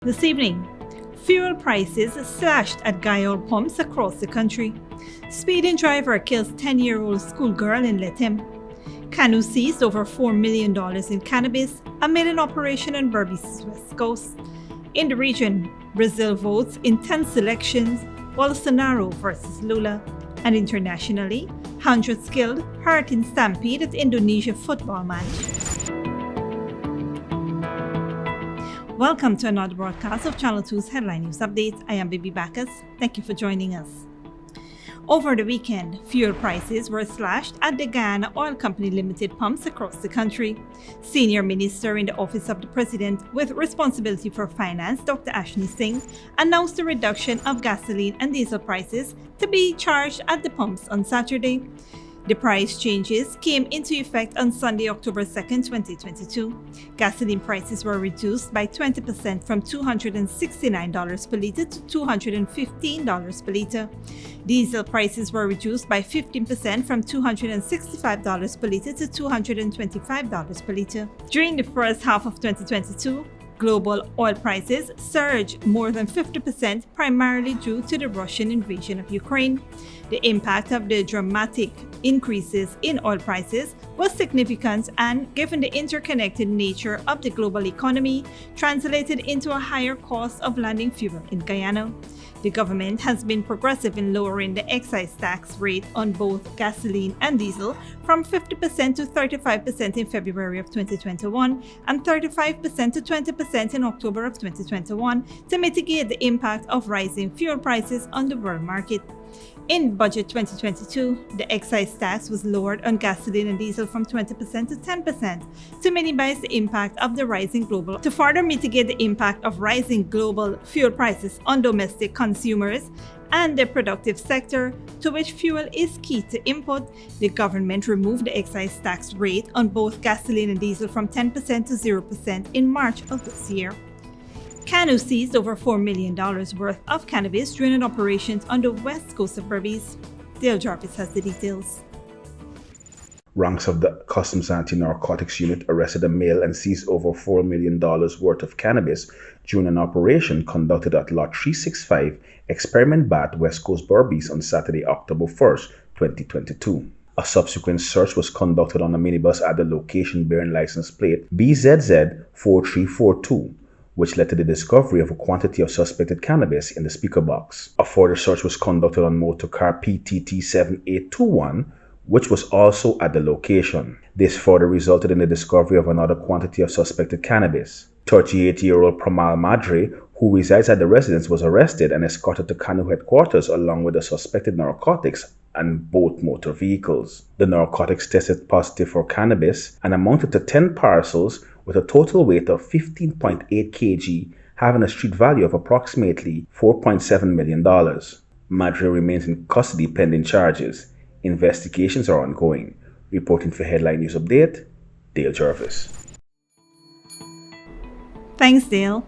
This evening, fuel prices slashed at GuyOil pumps across the country. Speeding driver kills 10-year-old schoolgirl in Lethem. CANU seized over $4 million in cannabis amid an operation on Berbice's west coast. In the region, Brazil votes in tense elections, Bolsonaro vs Lula. And internationally, hundreds killed, hurt in stampede at Indonesia football match. Welcome to another broadcast of Channel 2's Headline News Update. I am Berbice. Thank you for joining us. Over the weekend, fuel prices were slashed at the Guyana Oil Company Limited pumps across the country. Senior Minister in the Office of the President with responsibility for finance, Dr. Ashni Singh, announced the reduction of gasoline and diesel prices to be charged at the pumps on Saturday. The price changes came into effect on Sunday, October 2, 2022. Gasoline prices were reduced by 20% from $269 per litre to $215 per litre. Diesel prices were reduced by 15% from $265 per litre to $225 per litre. During the first half of 2022, global oil prices surged more than 50%, primarily due to the Russian invasion of Ukraine. The impact of the dramatic increases in oil prices was significant and, given the interconnected nature of the global economy, translated into a higher cost of landing fuel in Guyana. The government has been progressive in lowering the excise tax rate on both gasoline and diesel from 50% to 35% in February of 2021 and 35% to 20% in October of 2021 to mitigate the impact of rising fuel prices on the world market. In Budget 2022, the excise tax was lowered on gasoline and diesel from 20% to 10% to minimize the impact of the rising global. To further mitigate the impact of rising global fuel prices on domestic consumers and the productive sector, to which fuel is key to import, the government removed the excise tax rate on both gasoline and diesel from 10% to 0% in March of this year. CANU seized over $4 million worth of cannabis during an operation on the west coast of Berbice. Dale Jarvis has the details. Ranks of the Customs Anti-Narcotics Unit arrested a male and seized over $4 million worth of cannabis during an operation conducted at Lot 365, Experiment Bat, West Coast, Berbice on Saturday, October 1, 2022. A subsequent search was conducted on a minibus at the location bearing license plate BZZ4342, which led to the discovery of a quantity of suspected cannabis in the speaker box. A further search was conducted on motor car PTT7821, which was also at the location. This further resulted in the discovery of another quantity of suspected cannabis. 38-year-old Pramal Madre, who resides at the residence, was arrested and escorted to CANU headquarters along with the suspected narcotics and both motor vehicles. The narcotics tested positive for cannabis and amounted to 10 parcels with a total weight of 15.8 kg, having a street value of approximately $4.7 million. Madre remains in custody pending charges. Investigations are ongoing. Reporting for Headline News Update, Dale Jarvis. Thanks, Dale.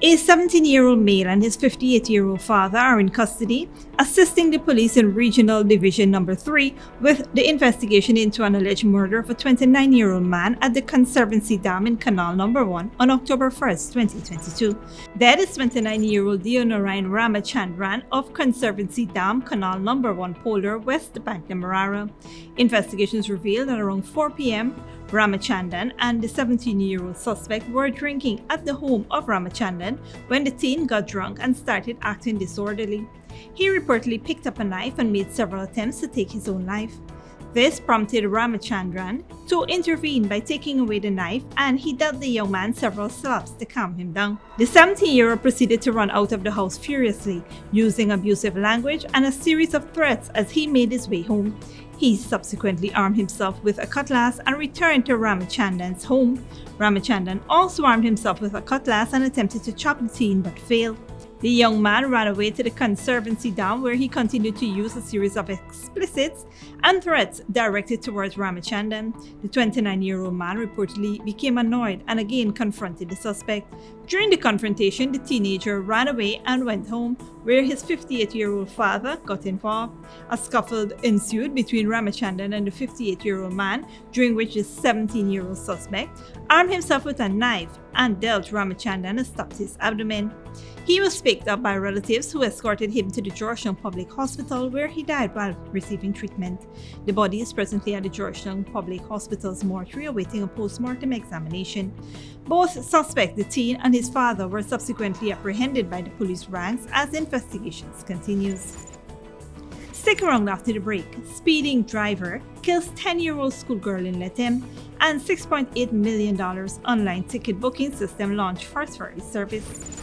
A 17-year-old male and his 58-year-old father are in custody, assisting the police in Regional Division No. 3 with the investigation into an alleged murder of a 29-year-old man at the Conservancy Dam in Canal No. 1 on October 1, 2022. Dead is 29-year-old Deonarayan Ramachandran of Conservancy Dam, Canal No. 1 Polder, West Bank, Demerara. Investigations revealed that around 4 p.m., Ramachandran and the 17-year-old suspect were drinking at the home of Ramachandran when the teen got drunk and started acting disorderly. He reportedly picked up a knife and made several attempts to take his own life. This prompted Ramachandran to intervene by taking away the knife, and he dealt the young man several slaps to calm him down. The 17-year-old proceeded to run out of the house furiously, using abusive language and a series of threats as he made his way home. He subsequently armed himself with a cutlass and returned to Ramachandran's home. Ramachandran also armed himself with a cutlass and attempted to chop the teen but failed. The young man ran away to the Conservancy Dam, where he continued to use a series of explicits and threats directed towards Ramachandran. The 29-year-old man reportedly became annoyed and again confronted the suspect. During the confrontation, the teenager ran away and went home, where his 58-year-old father got involved. A scuffle ensued between Ramachandran and the 58-year-old man, during which the 17-year-old suspect armed himself with a knife and dealt Ramachandran and stopped his abdomen. He was picked up by relatives who escorted him to the Georgetown Public Hospital, where he died while receiving treatment. The body is presently at the Georgetown Public Hospital's mortuary awaiting a post-mortem examination. Both suspects, the teen and his father, were subsequently apprehended by the police ranks as investigations continues. Stick around after the break. Speeding driver kills 10-year-old schoolgirl in Lethem, and $6.8 million online ticket booking system launched for ferry service.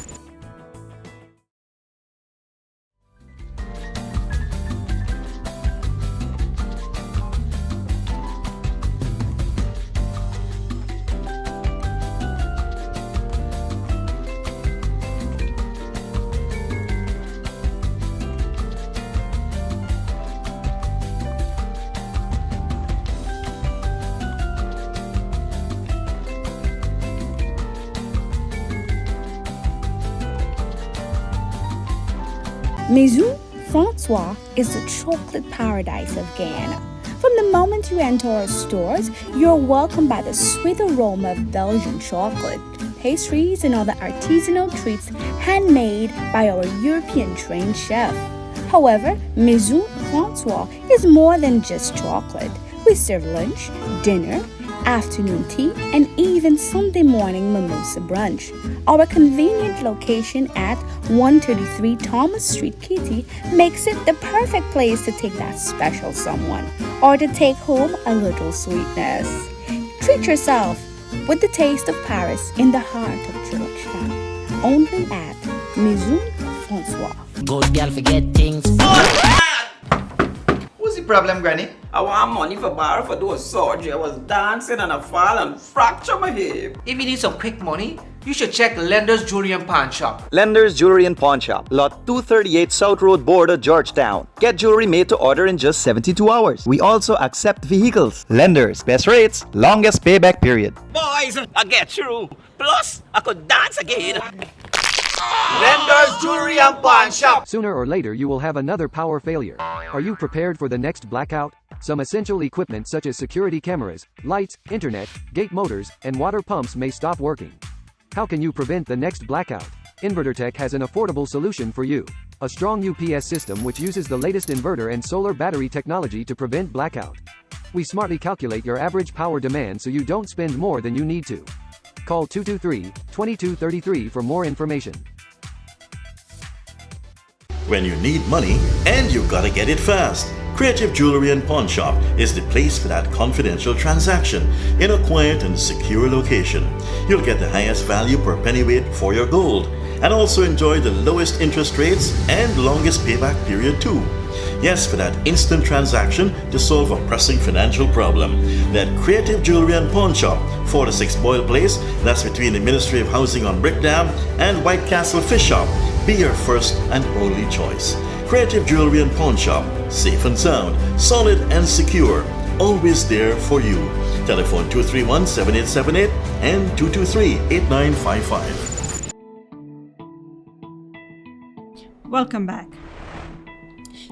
Maison Francois is the chocolate paradise of Ghana. From the moment you enter our stores, you're welcomed by the sweet aroma of Belgian chocolate, pastries, and other artisanal treats handmade by our European-trained chef. However, Maison Francois is more than just chocolate. We serve lunch, dinner, afternoon tea, and even Sunday morning mimosa brunch. Our convenient location at 133 Thomas Street, Kitty, makes it the perfect place to take that special someone or to take home a little sweetness. Treat yourself with the taste of Paris in the heart of Georgetown. Only at Maison Francois. Good girl forget things. What's the problem, Granny? I want money for borrow for do a surgery. I was dancing and I fall and fracture my hip. If you need some quick money, you should check Lender's Jewelry and Pawn Shop. Lender's Jewelry and Pawn Shop, Lot 238 South Road Border, Georgetown. Get jewelry made to order in just 72 hours. We also accept vehicles. Lender's, best rates, longest payback period. Boys, I get through. Plus, I could dance again. Lender's Jewelry and Pawn Shop. Sooner or later you will have another power failure. Are you prepared for the next blackout? Some essential equipment such as security cameras, lights, internet, gate motors, and water pumps may stop working. How can you prevent the next blackout? InverterTech has an affordable solution for you. A strong UPS system which uses the latest inverter and solar battery technology to prevent blackout. We smartly calculate your average power demand so you don't spend more than you need to. Call 223-2233 for more information. When you need money and you gotta get it fast, Creative Jewelry and Pawn Shop is the place for that confidential transaction in a quiet and secure location. You'll get the highest value per pennyweight for your gold and also enjoy the lowest interest rates and longest payback period too. Yes, for that instant transaction to solve a pressing financial problem. That Creative Jewelry and Pawn Shop, 46 Boyle Place, that's between the Ministry of Housing on Brickdam and White Castle Fish Shop. Be your first and only choice. Creative Jewelry and Pawn Shop, safe and sound, solid and secure, always there for you. Telephone 231-7878 and 223-8955. Welcome back.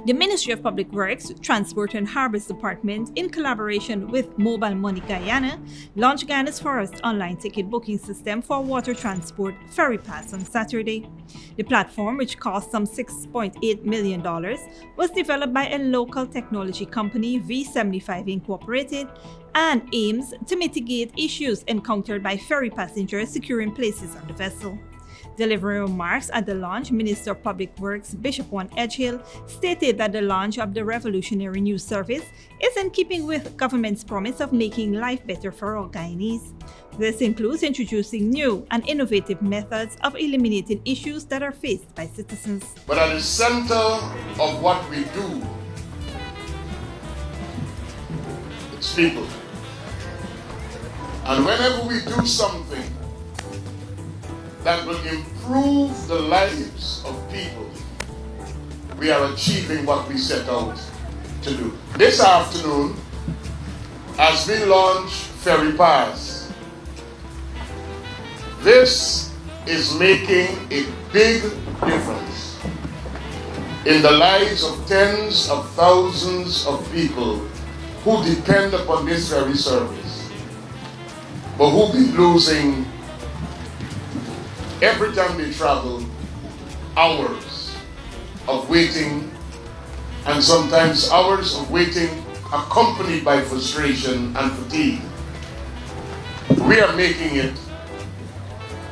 The Ministry of Public Works, Transport and Harbors Department, in collaboration with Mobile Money Guyana, launched Ghana's first online ticket booking system for water transport, Ferry Pass, on Saturday. The platform, which cost some $6.8 million, was developed by a local technology company, V75 Incorporated, and aims to mitigate issues encountered by ferry passengers securing places on the vessel. Delivering remarks at the launch, Minister of Public Works Bishop One Edgehill stated that the launch of the revolutionary new service is in keeping with government's promise of making life better for all Guyanese. This includes introducing new and innovative methods of eliminating issues that are faced by citizens. But at the center of what we do, it's people. And whenever we do something that will improve the lives of people, we are achieving what we set out to do. This afternoon, as we launch Ferry Pass, this is making a big difference in the lives of tens of thousands of people who depend upon this very service, but who be losing every time they travel hours of waiting, and sometimes hours of waiting accompanied by frustration and fatigue. We are making it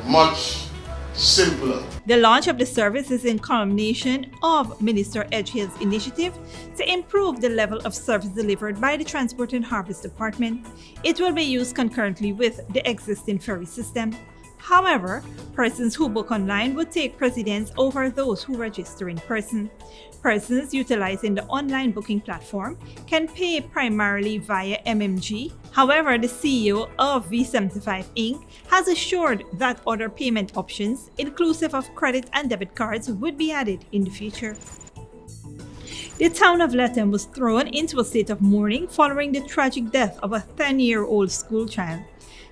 much simpler. The launch of the service is in culmination of Minister Edgehill's initiative to improve the level of service delivered by the Transport and Harvest Department. It will be used concurrently with the existing ferry system. However, persons who book online would take precedence over those who register in person. Persons utilizing the online booking platform can pay primarily via MMG. However, the CEO of V75 Inc. has assured that other payment options, inclusive of credit and debit cards, would be added in the future. The town of Lethem was thrown into a state of mourning following the tragic death of a 10-year-old school child.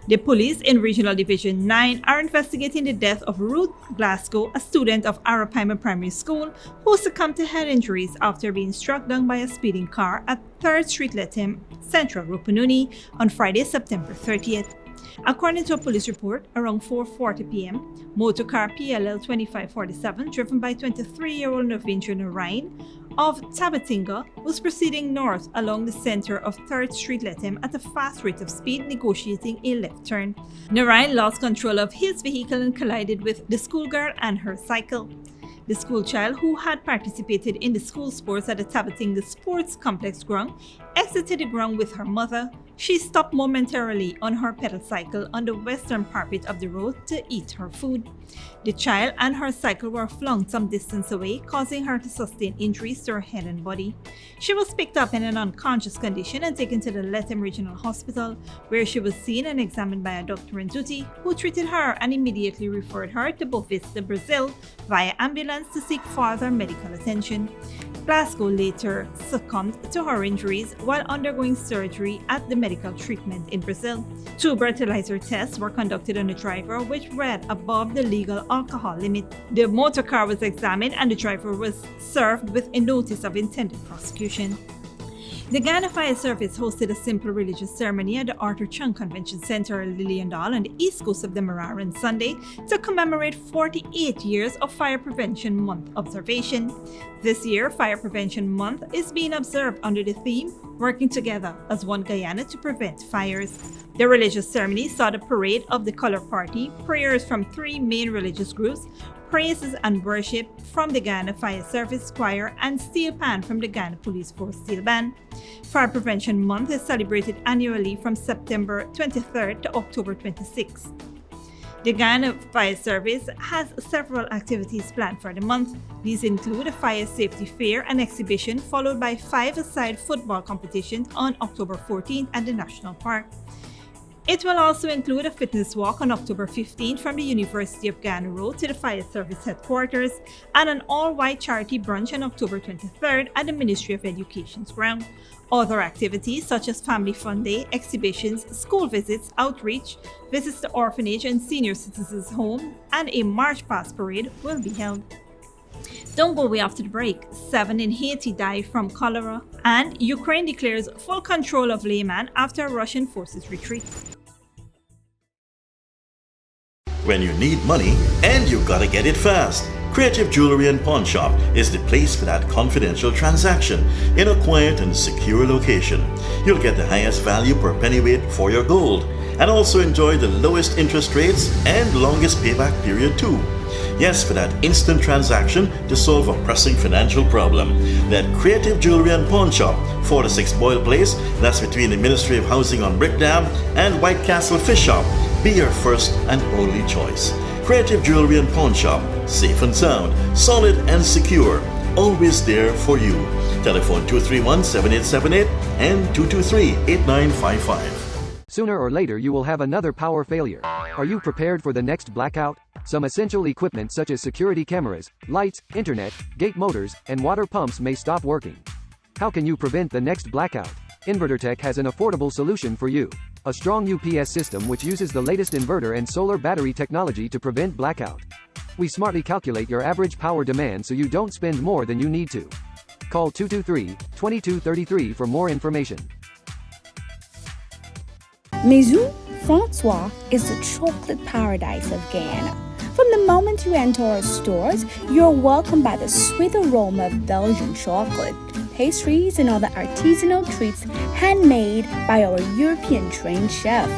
The police in Regional Division 9 are investigating the death of Ruth Glasgow, a student of Arapaima Primary School, who succumbed to head injuries after being struck down by a speeding car at 3rd Street, Lethem, Central Rupununi on Friday, September 30th. According to a police report, around 4:40 p.m., motorcar PLL 2547, driven by 23-year-old Navindra Narain of Tabatinga, was proceeding north along the center of 3rd Street, Lethem at a fast rate of speed, negotiating a left turn. Narain lost control of his vehicle and collided with the schoolgirl and her cycle. The school child, who had participated in the school sports at the Tabatinga Sports Complex ground, exited the ground with her mother. She stopped momentarily on her pedal cycle on the western parapet of the road to eat her food. The child and her cycle were flung some distance away, causing her to sustain injuries to her head and body. She was picked up in an unconscious condition and taken to the Lethem Regional Hospital, where she was seen and examined by a doctor on duty, who treated her and immediately referred her to Berbice, Brazil, via ambulance to seek further medical attention. Glasgow later succumbed to her injuries while undergoing surgery at the medical treatment in Brazil. 2 breathalyzer tests were conducted on the driver, which read above the legal alcohol limit. The motor car was examined and the driver was served with a notice of intended prosecution. The Ghana Fire Service hosted a simple religious ceremony at the Arthur Chung Convention Center, Lilliandale, on the east coast of Demerara on Sunday to commemorate 48 years of Fire Prevention Month observation. This year, Fire Prevention Month is being observed under the theme, Working Together as One Guyana to Prevent Fires. The religious ceremony saw the parade of the Color Party, prayers from 3 main religious groups, praises and worship from the Ghana Fire Service Choir, and steel pan from the Ghana Police Force Steel Band. Fire Prevention Month is celebrated annually from September 23rd to October 26th. The Ghana Fire Service has several activities planned for the month. These include a fire safety fair and exhibition, followed by 5-a-side football competitions on October 14th at the National Park. It will also include a fitness walk on October 15th from the University of Ghana Road to the Fire Service headquarters, and an all-white charity brunch on October 23rd at the Ministry of Education's ground. Other activities such as Family Fun Day, exhibitions, school visits, outreach, visits to orphanage and senior citizens' home, and a March Past parade will be held. Don't go away after the break. 7 in Haiti die from cholera, and Ukraine declares full control of Lyman after Russian forces retreat. When you need money and you gotta get it fast, Creative Jewelry and Pawn Shop is the place for that confidential transaction in a quiet and secure location. You'll get the highest value per pennyweight for your gold, and also enjoy the lowest interest rates and longest payback period too. Yes, for that instant transaction to solve a pressing financial problem. That Creative Jewelry and Pawn Shop, 46 Boyle Place, that's between the Ministry of Housing on Brick Dam and White Castle Fish Shop, be your first and only choice. Creative Jewelry and Pawn Shop, safe and sound, solid and secure, always there for you. Telephone 231-7878 and 223-8955. Sooner or later you will have another power failure. Are you prepared for the next blackout? Some essential equipment such as security cameras, lights, internet, gate motors, and water pumps may stop working. How can you prevent the next blackout? InverterTech has an affordable solution for you. A strong UPS system which uses the latest inverter and solar battery technology to prevent blackout. We smartly calculate your average power demand so you don't spend more than you need to. Call 223-2233 for more information. Maison Francois is the chocolate paradise of Ghana. From the moment you enter our stores, you're welcomed by the sweet aroma of Belgian chocolate, pastries, and other artisanal treats handmade by our European-trained chef.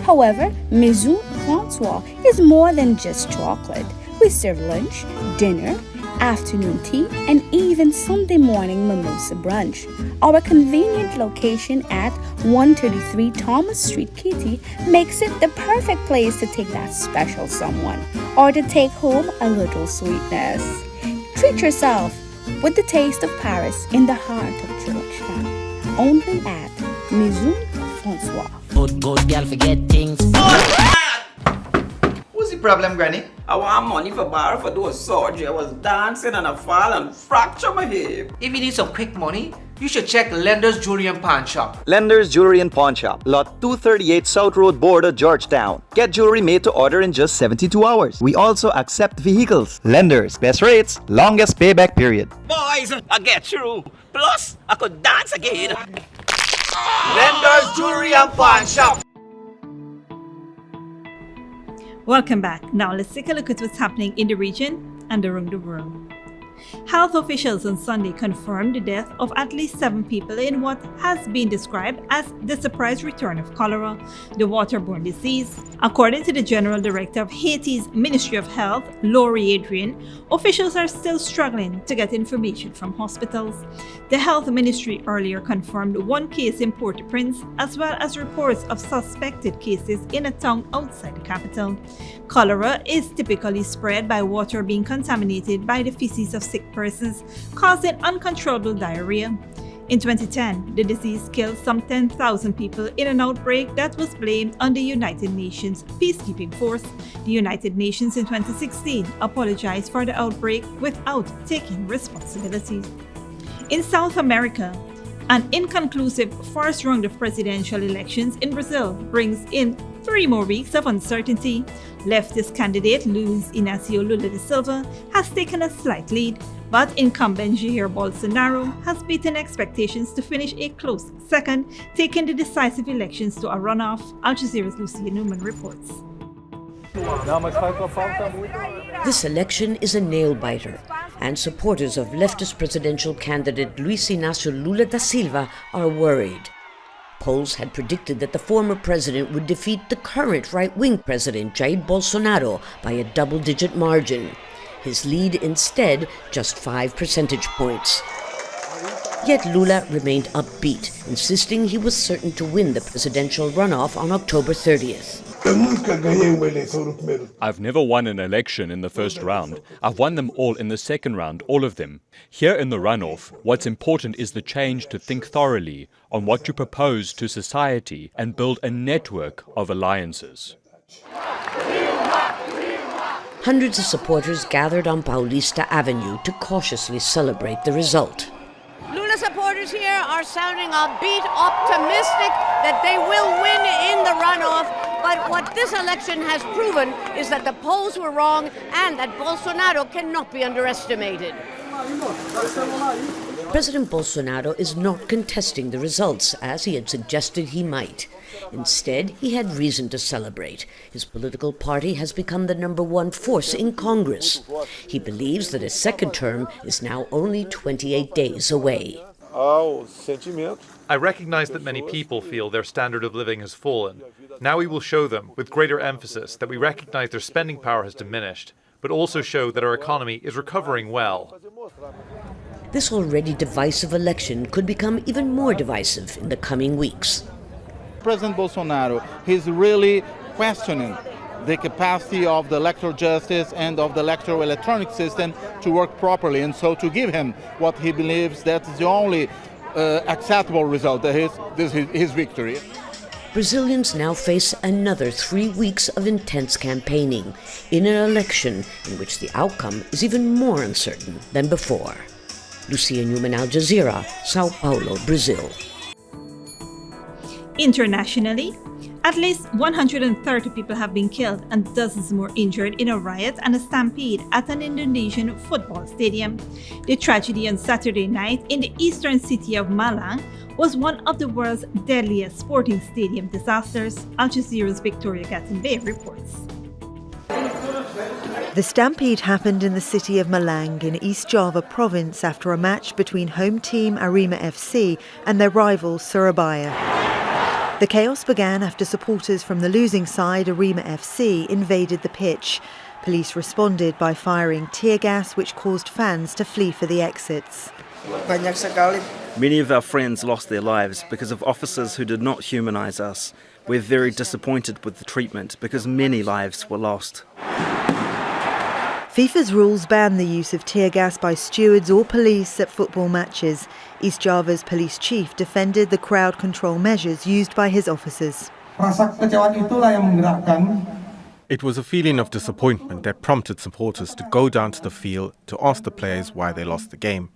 However, Maison Francois is more than just chocolate. We serve lunch, dinner, afternoon tea, and even Sunday morning mimosa brunch. Our convenient location at 133 Thomas Street, Kitty, makes it the perfect place to take that special someone or to take home a little sweetness. Treat yourself with the taste of Paris in the heart of Georgetown. Only at Maison Francois. Good girl forget things. What's the problem, Granny? I want money for borrow for do a surgery. I was dancing and I fall and fracture my hip. If you need some quick money, you should check Lender's Jewelry and Pawn Shop. Lender's Jewelry and Pawn Shop, Lot 238 South Road Border, Georgetown. Get jewelry made to order in just 72 hours. We also accept vehicles. Lender's, best rates, longest payback period. Boys, I get through. Plus, I could dance again. Lender's Jewelry and Pawn Shop. Welcome back. Now let's take a look at what's happening in the region and around the world. Health officials on Sunday confirmed the death of at least 7 people in what has been described as the surprise return of cholera, the waterborne disease. According to the General Director of Haiti's Ministry of Health, Laurie Adrian, officials are still struggling to get information from hospitals. The Health Ministry earlier confirmed 1 case in Port-au-Prince, as well as reports of suspected cases in a town outside the capital. Cholera is typically spread by water being contaminated by the feces of sick persons, causing uncontrollable diarrhea. In 2010, the disease killed some 10,000 people in an outbreak that was blamed on the United Nations peacekeeping force. The United Nations in 2016 apologized for the outbreak without taking responsibility. In South America, an inconclusive first round of presidential elections in Brazil brings in 3 more weeks of uncertainty. Leftist candidate Luiz Inácio Lula da Silva has taken a slight lead, but incumbent Jair Bolsonaro has beaten expectations to finish a close second, taking the decisive elections to a runoff. Al Jazeera's Lucia Newman reports. This election is a nail-biter, and supporters of leftist presidential candidate Luiz Inácio Lula da Silva are worried. Polls had predicted that the former president would defeat the current right-wing president Jair Bolsonaro by a double-digit margin. His lead instead just 5 percentage points. Yet Lula remained upbeat, insisting he was certain to win the presidential runoff on October 30th. I've never won an election in the first round. I've won them all in the second round, all of them. Here in the runoff, what's important is the change to think thoroughly on what you propose to society and build a network of alliances. Hundreds of supporters gathered on Paulista Avenue to cautiously celebrate the result. Lula supporters here are sounding upbeat, optimistic that they will win in the runoff. But what this election has proven is that the polls were wrong and that Bolsonaro cannot be underestimated. President Bolsonaro is not contesting the results as he had suggested he might. Instead, he had reason to celebrate. His political party has become the #1 force in Congress. He believes that his second term is now only 28 days away. I recognize that many people feel their standard of living has fallen. Now we will show them, with greater emphasis, that we recognize their spending power has diminished, but also show that our economy is recovering well. This already divisive election could become even more divisive in the coming weeks. President Bolsonaro is really questioning the capacity of the electoral justice and of the electoral electronic system to work properly, and so to give him what he believes that is the only acceptable result, his victory. Brazilians now face another 3 weeks of intense campaigning in an election in which the outcome is even more uncertain than before. Lucia Newman, Al Jazeera, Sao Paulo, Brazil. Internationally, At least 130 people have been killed and dozens more injured in a riot and a stampede at an Indonesian football stadium. The tragedy on Saturday night in the eastern city of Malang was one of the world's deadliest sporting stadium disasters. Al Jazeera's Victoria Gattenbay reports. The stampede happened in the city of Malang in East Java province after a match between home team Arema FC and their rival Surabaya. The chaos began after supporters from the losing side, Arema FC, invaded the pitch. Police responded by firing tear gas, which caused fans to flee for the exits. Many of our friends lost their lives because of officers who did not humanise us. We're very disappointed with the treatment because many lives were lost. FIFA's rules ban the use of tear gas by stewards or police at football matches. East Java's police chief defended the crowd control measures used by his officers. It was a feeling of disappointment that prompted supporters to go down to the field to ask the players why they lost the game.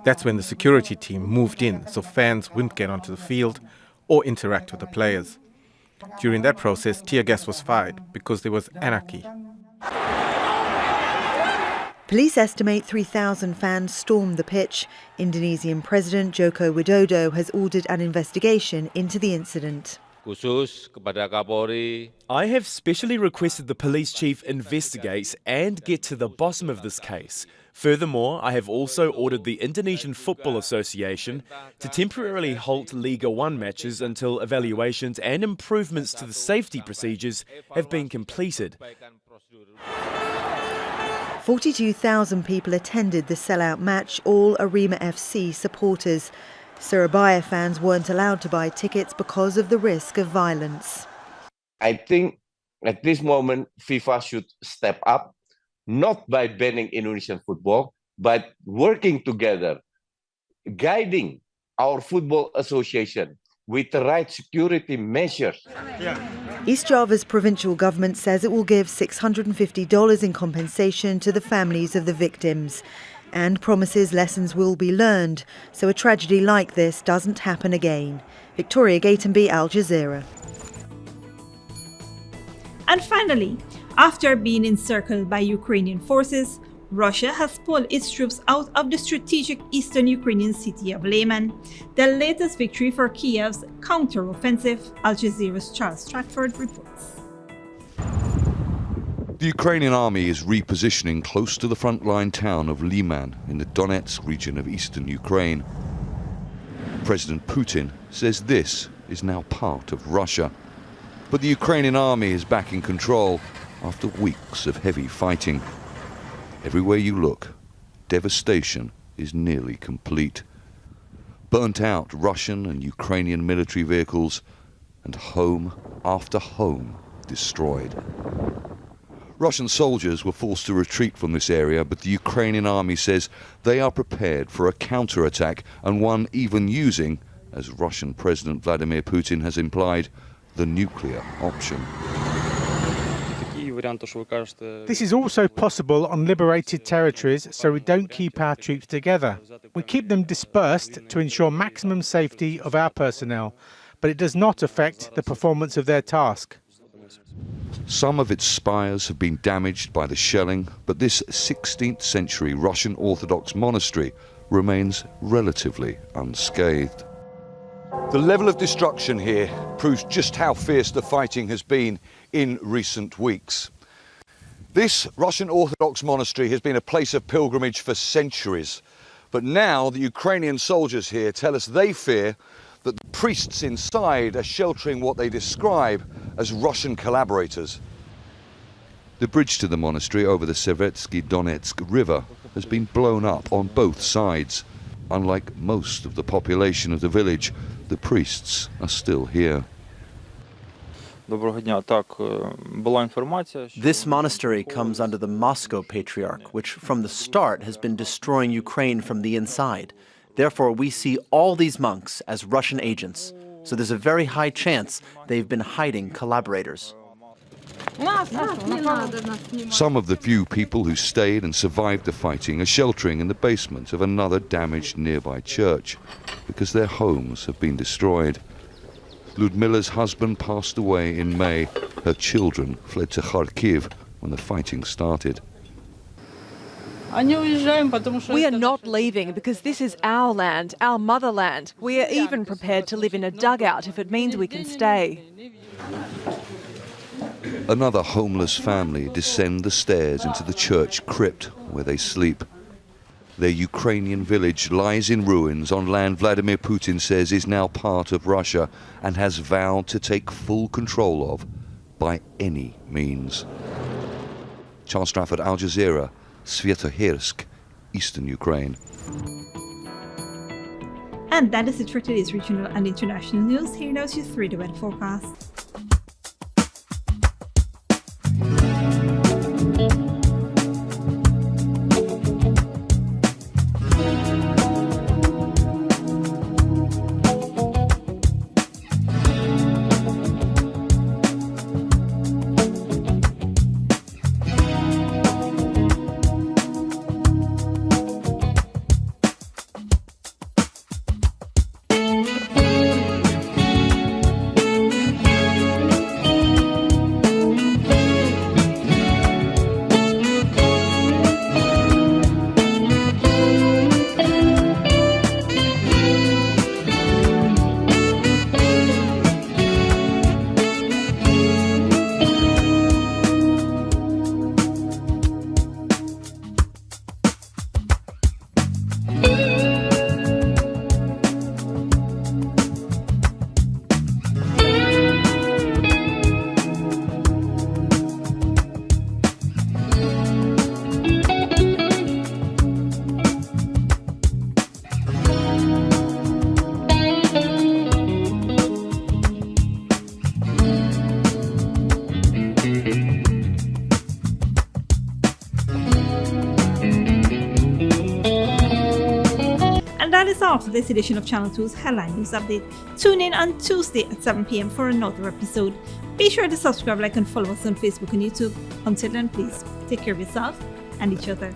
That's when the security team moved in so fans wouldn't get onto the field or interact with the players. During that process, tear gas was fired because there was anarchy. Police estimate 3,000 fans stormed the pitch. Indonesian President Joko Widodo has ordered an investigation into the incident. I have specially requested the police chief investigate and get to the bottom of this case. Furthermore, I have also ordered the Indonesian Football Association to temporarily halt Liga 1 matches until evaluations and improvements to the safety procedures have been completed. 42,000 people attended the sellout match, all Arema FC supporters. Surabaya fans weren't allowed to buy tickets because of the risk of violence. I think at this moment FIFA should step up, not by banning Indonesian football, but working together, guiding our football association with the right security measures. East Java's provincial government says it will give $650 in compensation to the families of the victims and promises lessons will be learned so a tragedy like this doesn't happen again. Victoria Gattenby, Al Jazeera. And finally, after being encircled by Ukrainian forces, Russia has pulled its troops out of the strategic eastern Ukrainian city of Lethem, the latest victory for Kiev's counter-offensive. Al Jazeera's Charles Stratford reports. The Ukrainian army is repositioning close to the frontline town of Liman in the Donetsk region of eastern Ukraine. President Putin says this is now part of Russia. But the Ukrainian army is back in control after weeks of heavy fighting. Everywhere you look, devastation is nearly complete. Burnt out Russian and Ukrainian military vehicles, and home after home destroyed. Russian soldiers were forced to retreat from this area, but the Ukrainian army says they are prepared for a counterattack, and one even using, as Russian President Vladimir Putin has implied, the nuclear option. This is also possible on liberated territories, so we don't keep our troops together. We keep them dispersed to ensure maximum safety of our personnel, but it does not affect the performance of their task. Some of its spires have been damaged by the shelling, but this 16th century Russian Orthodox monastery remains relatively unscathed. The level of destruction here proves just how fierce the fighting has been in recent weeks. This Russian Orthodox monastery has been a place of pilgrimage for centuries, but now the Ukrainian soldiers here tell us they fear that the priests inside are sheltering what they describe as Russian collaborators. The bridge to the monastery over the Sevetsky Donetsk River has been blown up on both sides. Unlike most of the population of the village, the priests are still here. This monastery comes under the Moscow Patriarch, which from the start has been destroying Ukraine from the inside. Therefore, we see all these monks as Russian agents. So there's a very high chance they've been hiding collaborators. Some of the few people who stayed and survived the fighting are sheltering in the basement of another damaged nearby church because their homes have been destroyed. Ludmila's husband passed away in May. Her children fled to Kharkiv when the fighting started. We are not leaving because this is our land, our motherland. We are even prepared to live in a dugout if it means we can stay. Another homeless family descend the stairs into the church crypt where they sleep. Their Ukrainian village lies in ruins on land Vladimir Putin says is now part of Russia and has vowed to take full control of by any means. Charles Strafford, Al Jazeera, Sviatohirsk, Eastern Ukraine. And that is it for today's regional and international news. Here now is your 3-day weather forecast. All for this edition of Channel 2's Headline News Update. Tune in on Tuesday at 7 p.m. for another episode. Be sure to subscribe, like, and follow us on Facebook and YouTube. Until then, please take care of yourself and each other.